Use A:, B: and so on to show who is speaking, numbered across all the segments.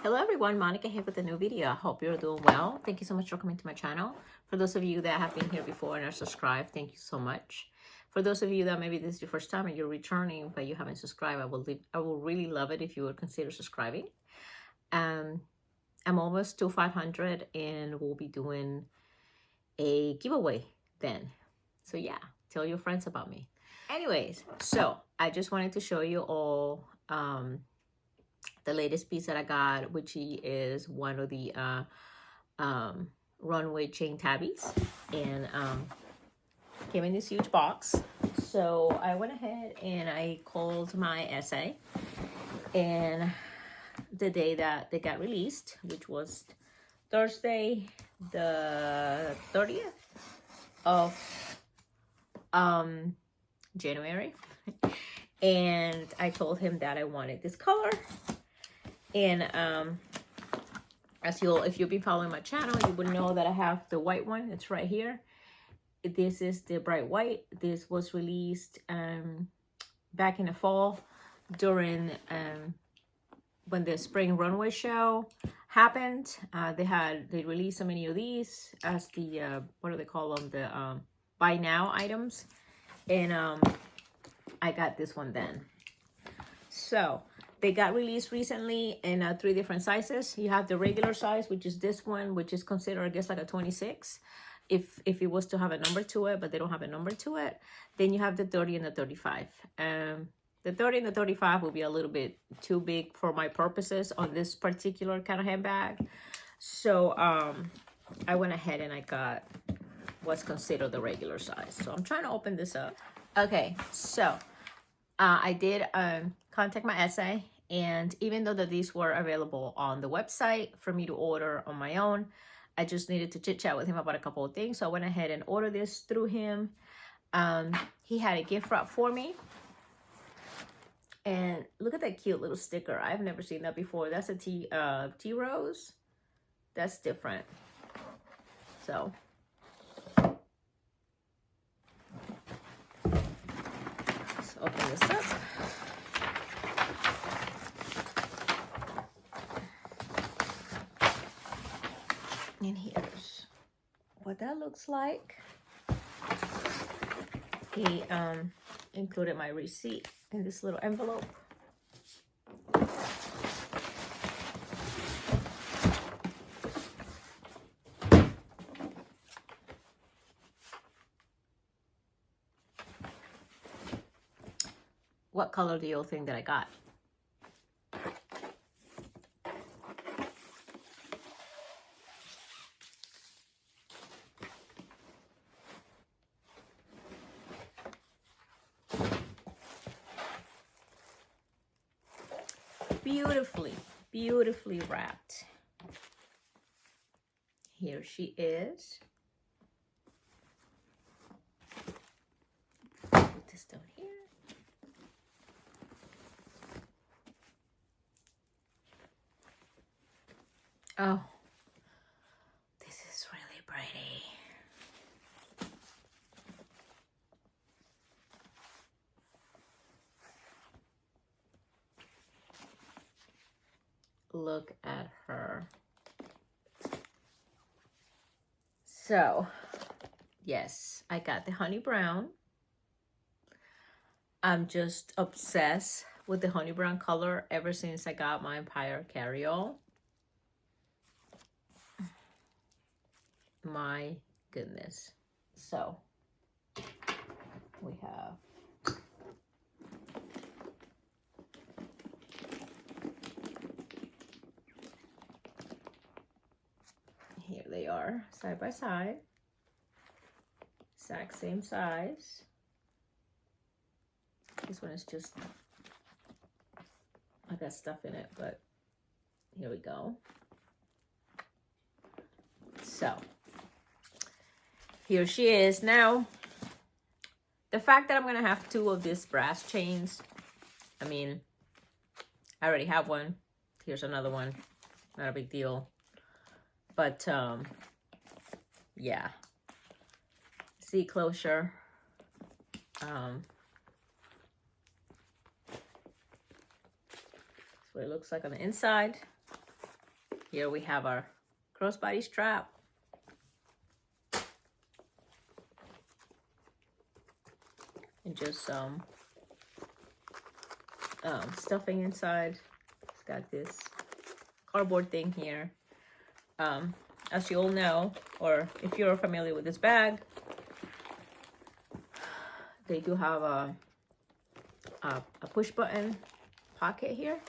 A: Hello everyone, Monica here with a new video. I hope you're doing well. Thank you so much for coming to my channel. For those of you that have been here before and are subscribed, thank you so much. For those of you that maybe this is your first time and you're returning but you haven't subscribed, I will really love it if you would consider subscribing. I'm almost to 500 and we'll be doing a giveaway then. So yeah, tell your friends about me. Anyways, so I just wanted to show you all the latest piece that I got, which is one of the Runway Chain Tabbies, and came in this huge box. So I went ahead and I called my essay, and the day that they got released, which was Thursday the 30th of January, and I told him that I wanted this color. And if you've been following my channel, you would know that I have the white one. It's right here. This is the bright white. This was released back in the fall during when the spring runway show happened. They released so many of these as the what do they call them, the buy now items, and I got this one then. So they got released recently in 3 different sizes. You have the regular size, which is this one, which is considered, I guess, like a 26 if it was to have a number to it, but they don't have a number to it. Then you have the 30 and the 35. The 30 and the 35 will be a little bit too big for my purposes on this particular kind of handbag. So I went ahead and I got what's considered the regular size. So I'm trying to open this up. Okay, so I did contact my essay, and even though that these were available on the website for me to order on my own, I just needed to chit chat with him about a couple of things. So I went ahead and ordered this through him. He had a gift wrap for me, and look at that cute little sticker. I've never seen that before. That's a tea rose. That's different. So let's open this up. And here's what that looks like. He included my receipt in this little envelope. What color do you all think that I got? Beautifully wrapped. Here she is. Put this down here. Oh, this is really pretty. Look at her. So, yes, I got the honey brown. I'm just obsessed with the honey brown color ever since I got my Empire carryall. My goodness. So, we have here they are, side by side, exact same size. This one is just, I got stuff in it, but here we go. So here she is. Now, the fact that I'm gonna have 2 of these brass chains, I mean, I already have one. Here's another one, not a big deal. But yeah, see closer. That's what it looks like on the inside. Here we have our crossbody strap. And just some stuffing inside. It's got this cardboard thing here. As you all know, or if you're familiar with this bag, they do have a push button pocket here.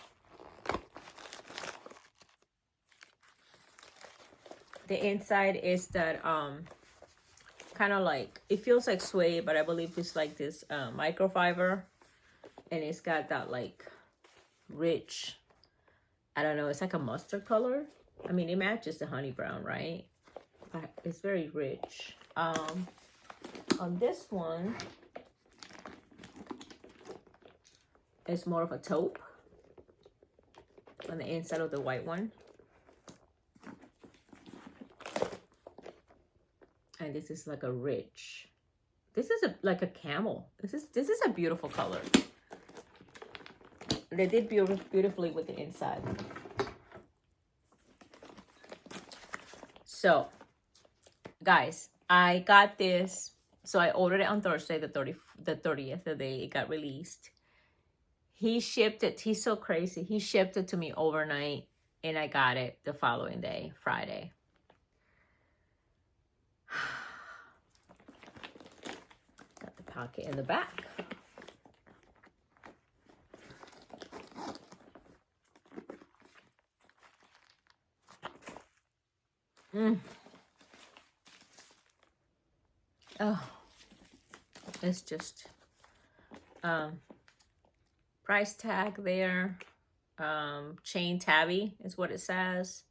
A: The inside is that kind of like, it feels like suede, but I believe it's like this microfiber, and it's got that like rich, I don't know, it's like a mustard color. I mean, it matches the honey brown, right? But it's very rich. On this one, it's more of a taupe on the inside of the white one. And this is like a rich, this is like a camel. This is a beautiful color. They did beautifully with the inside. So, guys, I got this. So I ordered it on Thursday, the 30th, the day it got released. He shipped it. He's so crazy. He shipped it to me overnight, and I got it the following day, Friday. Got the pocket in the back. Oh, it's just price tag there. Chain Tabby is what it says.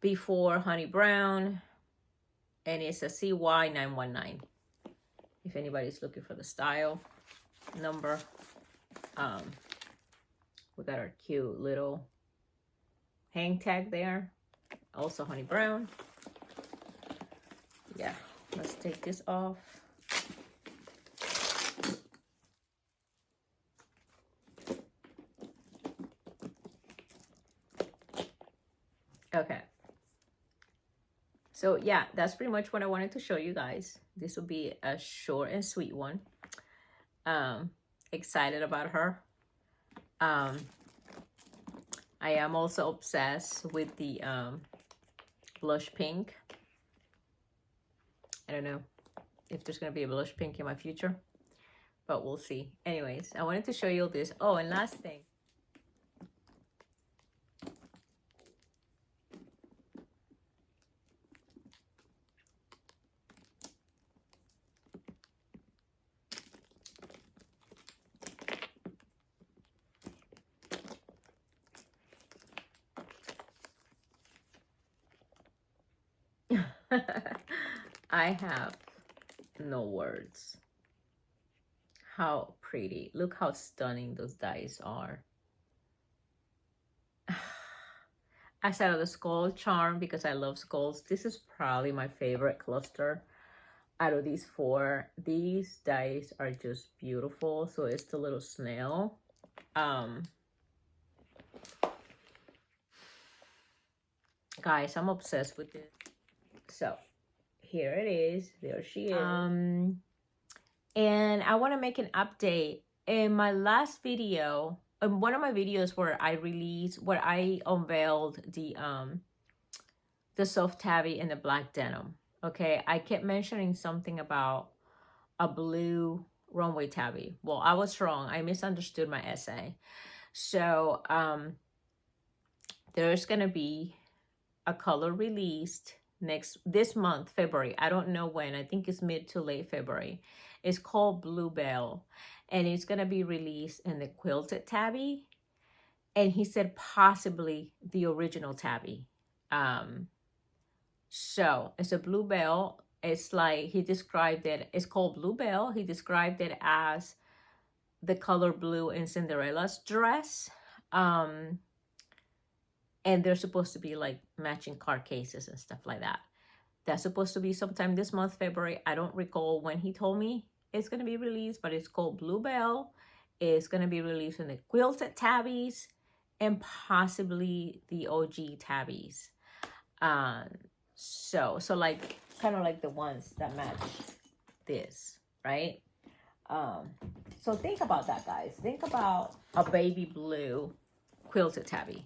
A: Before honey brown, and it's a CY919. If anybody's looking for the style number, we got our cute little hang tag there. Also honey brown. Yeah, let's take this off. Okay. So yeah, that's pretty much what I wanted to show you guys. This will be a short and sweet one. Excited about her. I am also obsessed with the blush pink. I don't know if there's gonna be a blush pink in my future, but we'll see. Anyways, I wanted to show you this. Oh, and last thing. I have no words. How pretty. Look how stunning those dies are. I said of the skull charm because I love skulls. This is probably my favorite cluster out of these four. These dies are just beautiful. So it's the little snail. Guys, I'm obsessed with this. So here it is. There she is. And I want to make an update. In my last video, in one of my videos where I unveiled the soft tabby and the black denim. Okay, I kept mentioning something about a blue runway tabby. Well, I was wrong. I misunderstood my essay. So there's gonna be a color released this month, February. I don't know when. I think it's mid to late February. It's called Bluebell, and it's gonna be released in the quilted tabby. And he said possibly the original tabby. So it's a Bluebell. It's like he described it. It's called Bluebell. He described it as the color blue in Cinderella's dress. And they're supposed to be like matching card cases and stuff like that. That's supposed to be sometime this month, February. I don't recall when he told me it's going to be released, but it's called Bluebell. It's going to be released in the quilted tabbies. and possibly the OG tabbies. So like kind of like the ones that match this, right? So think about that, guys. Think about a baby blue quilted tabby.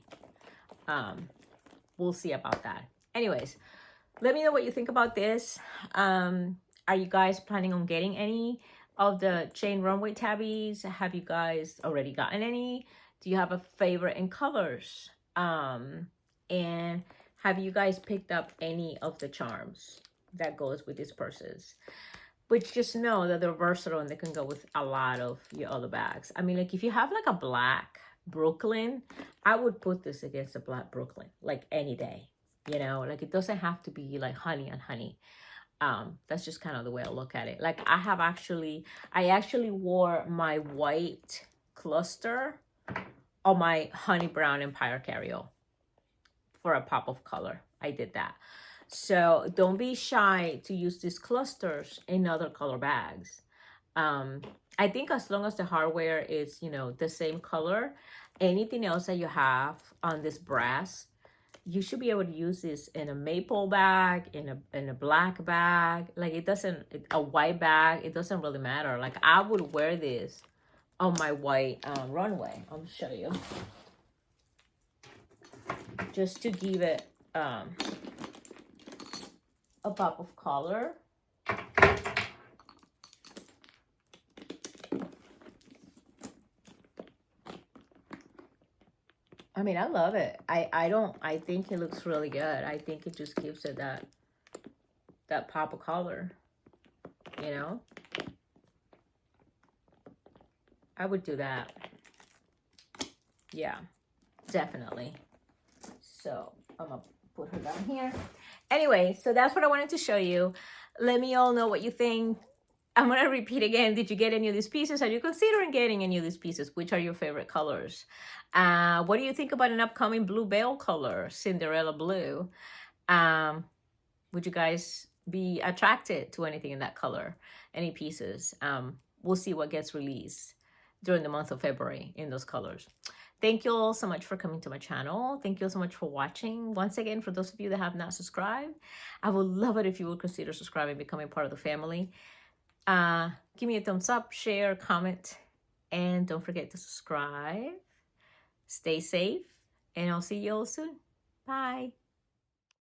A: We'll see about that. Anyways, let me know what you think about this. Are you guys planning on getting any of the chain runway tabbies? Have you guys already gotten any? Do you have a favorite in colors? And have you guys picked up any of the charms that goes with these purses? But just know that they're versatile and they can go with a lot of your other bags. I mean, like if you have like a black Brooklyn, I would put this against a black Brooklyn like any day. You know, like it doesn't have to be like honey on honey. That's just kind of the way I look at it. Like I actually wore my white cluster on my honey brown Empire carryall for a pop of color. I did that. So don't be shy to use these clusters in other color bags. I think as long as the hardware is, you know, the same color, anything else that you have on this brass, you should be able to use this in a maple bag, in a black bag. Like it doesn't, a white bag, it doesn't really matter. Like I would wear this on my white runway. I'll show you. Just to give it a pop of color. I mean, I love it. I think it looks really good. I think it just gives it that pop of color, you know? I would do that. Yeah, definitely. So I'm gonna put her down here. Anyway, so that's what I wanted to show you. Let me all know what you think. I'm going to repeat again. Did you get any of these pieces? Are you considering getting any of these pieces? Which are your favorite colors? What do you think about an upcoming blue veil color, Cinderella blue? Would you guys be attracted to anything in that color? Any pieces? We'll see what gets released during the month of February in those colors. Thank you all so much for coming to my channel. Thank you all so much for watching. Once again, for those of you that have not subscribed, I would love it if you would consider subscribing, becoming part of the family. Give me a thumbs up, share, comment, and don't forget to subscribe. Stay safe, and I'll see you all soon. Bye.